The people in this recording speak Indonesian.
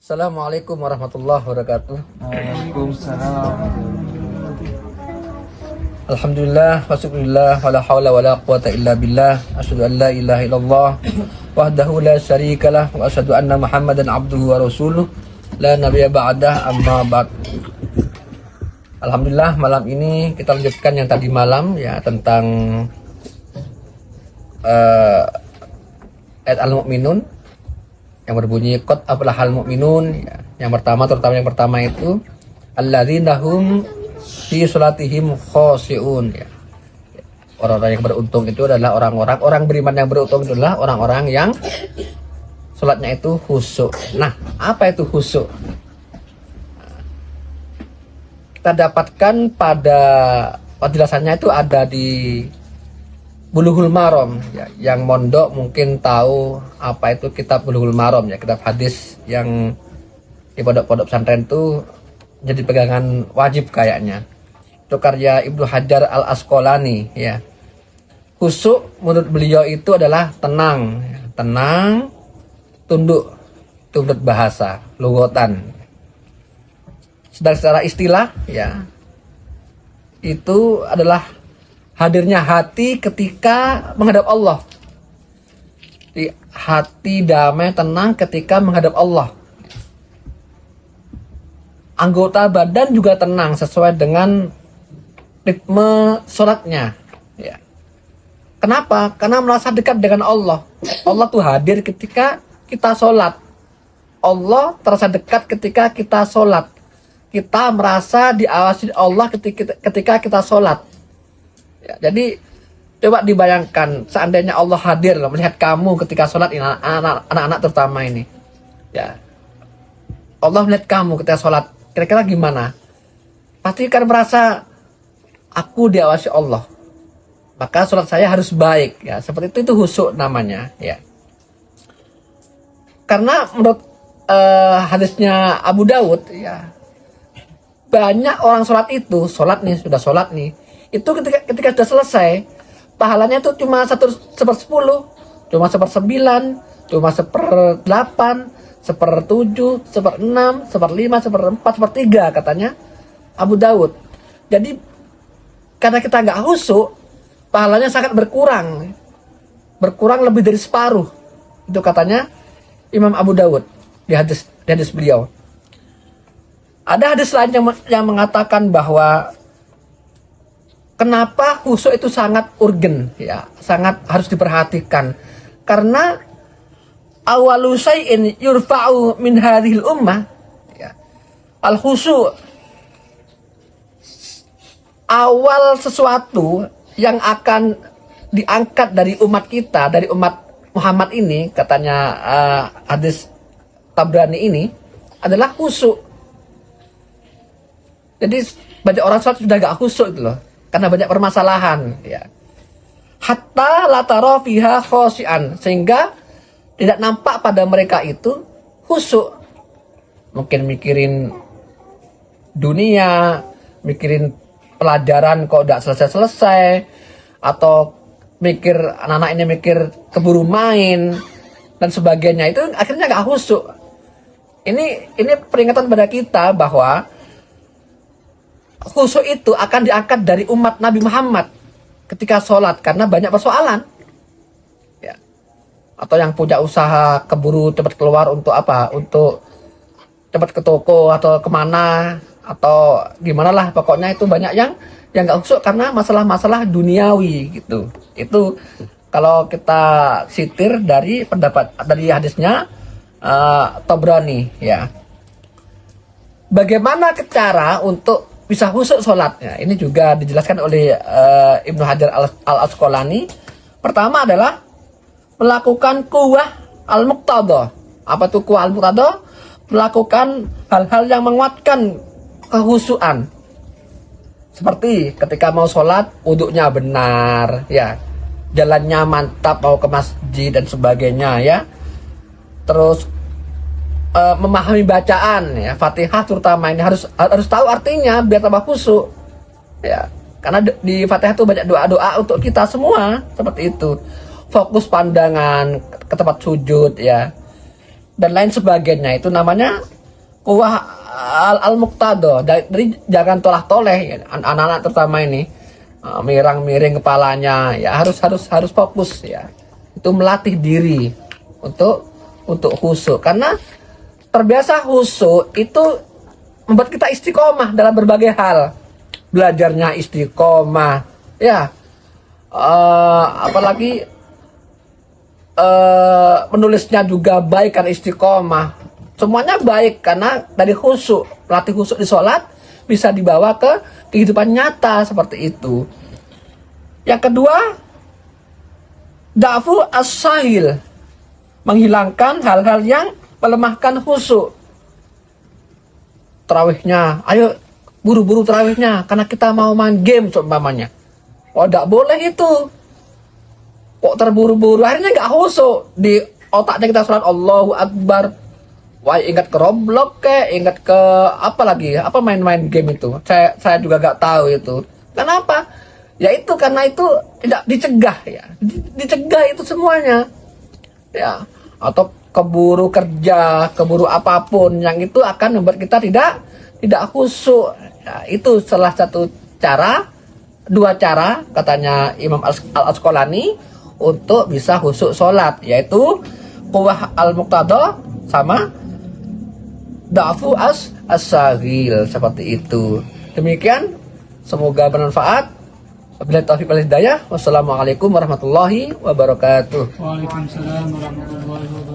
Assalamualaikum warahmatullahi wabarakatuh. Waalaikumsalam. Alhamdulillah wasyukurillah wala haula wala quwata illa billah. Asyhadu an la ilaha illallah wahdahu la syarikalah wa asyhadu anna Muhammadan abduhu wa rasuluh la nabiyya ba'dah amma ba'd. Alhamdulillah, malam ini kita lanjutkan yang tadi malam ya, tentang ayat Al-Mu'minun yang berbunyi qad aflahal mu'minun ya. Yang pertama itu alladzina hum fi sholatihim khoshi'un ya. Orang-orang yang beruntung itu adalah orang beriman yang beruntung itu adalah orang-orang yang sholatnya itu khusyuk. Nah, apa itu khusyuk? Kita dapatkan pada penjelasannya itu ada di Bulughul Maram ya. Yang mondok mungkin tahu apa itu kitab Bulughul Maram ya, kitab hadis yang di pondok-pondok pesantren itu jadi pegangan wajib kayaknya. Itu karya Ibnu Hajar Al-Asqalani ya. Khusyuk menurut beliau itu adalah tenang ya. Tenang, tunduk, itu menurut bahasa lughatan. Sedang secara istilah ya, itu adalah hadirnya hati ketika menghadap Allah. Di hati damai tenang ketika menghadap Allah. Anggota badan juga tenang sesuai dengan ritme sholatnya ya. Kenapa? Karena merasa dekat dengan Allah. Allah tuh hadir ketika kita sholat. Allah terasa dekat ketika kita sholat. Kita merasa diawasi Allah ketika kita sholat ya. Jadi coba dibayangkan seandainya Allah hadir melihat kamu ketika sholat, anak-anak terutama ini ya. Allah melihat kamu ketika sholat, kira-kira gimana? Pasti kan merasa aku diawasi Allah, maka sholat saya harus baik ya. Seperti itu khusyuk namanya ya. Karena menurut hadisnya Abu Dawud ya, banyak orang sholat sudah sholat nih, itu ketika sudah selesai pahalanya itu cuma 1/10, cuma 1/9, cuma 1/8, 1/7, 1/6, 1/5, 1/4, 1/3 katanya Abu Dawud. Jadi karena kita nggak khusyuk, pahalanya sangat berkurang lebih dari separuh. Itu katanya Imam Abu Dawud di hadis beliau. Ada hadis lain yang mengatakan bahwa kenapa khusyuk itu sangat urgen ya, sangat harus diperhatikan. Karena awalu syai'in yurfa'u min hadhil ummah ya. Al khusyuk, awal sesuatu yang akan diangkat dari umat kita, dari umat Muhammad ini, katanya hadis Tabrani ini adalah khusyuk. Jadi banyak orang sholat sudah gak khusyuk itu loh, karena banyak permasalahan ya. Hatta latara fiha khosyian, sehingga tidak nampak pada mereka itu khusyuk. Mungkin mikirin dunia, mikirin pelajaran kok udah selesai-selesai, atau mikir anak-anak ini mikir keburu main dan sebagainya, itu akhirnya gak khusyuk. Ini peringatan pada kita bahwa khusyuk itu akan diangkat dari umat Nabi Muhammad ketika sholat, karena banyak persoalan ya. Atau yang punya usaha keburu cepat keluar untuk apa, untuk cepat ke toko atau kemana atau gimana lah, pokoknya itu banyak yang gak khusyuk karena masalah-masalah duniawi gitu. Itu kalau kita sitir dari pendapat dari hadisnya Tabrani ya. Bagaimana cara untuk bisa khusyuk sholatnya? Ini juga dijelaskan oleh Ibnu Hajar Al-Asqalani. Pertama adalah melakukan quwwah al-muqtadah. Apa itu quwwah al-muqtadah? Melakukan hal-hal yang menguatkan kekhusyuan. Seperti ketika mau sholat, wudhunya benar ya, jalannya mantap mau ke masjid dan sebagainya ya. Terus memahami bacaan ya, Fatihah terutama ini harus tahu artinya biar tambah khusyuk ya. Karena di Fatihah itu banyak doa-doa untuk kita semua seperti itu. Fokus pandangan ke tempat sujud ya. dan lain sebagainya. Itu namanya kuwah al-muqtada. Dari jangan toleh ya, anak-anak terutama ini mirang-miring kepalanya ya, harus fokus ya. Itu melatih diri untuk khusyuk, karena terbiasa khusyuk itu membuat kita istiqomah dalam berbagai hal. Belajarnya istiqomah ya, apalagi menulisnya juga baik karena istiqomah. Semuanya baik karena dari khusyuk. Latih khusyuk di sholat bisa dibawa ke kehidupan nyata seperti itu. Yang kedua, da'fu as-sahil, menghilangkan hal-hal yang melemahkan khusyuk. Tarawihnya, ayo buru-buru tarawihnya karena kita mau main game seumpamanya. Oh, tidak boleh itu. Kok terburu-buru, akhirnya nggak khusyuk. Di otaknya kita sholat Allahu Akbar, wah ingat ke Roblox ingat ke apa lagi, apa main-main game itu. Saya juga nggak tahu itu. Kenapa? Ya itu karena itu tidak dicegah ya. Dicegah itu semuanya. Ya, atau keburu kerja, keburu apapun yang itu akan membuat kita tidak khusyuk. Ya, itu salah satu cara, dua cara katanya Imam Al-Asqalani untuk bisa khusyuk sholat, yaitu quwwah al-muqtada sama da'fu as-saghil, seperti itu. Demikian, semoga bermanfaat. Wabillahi taufiq wal hidayah. Wassalamualaikum warahmatullahi wabarakatuh. Waalaikumsalam warahmatullahi wabarakatuh.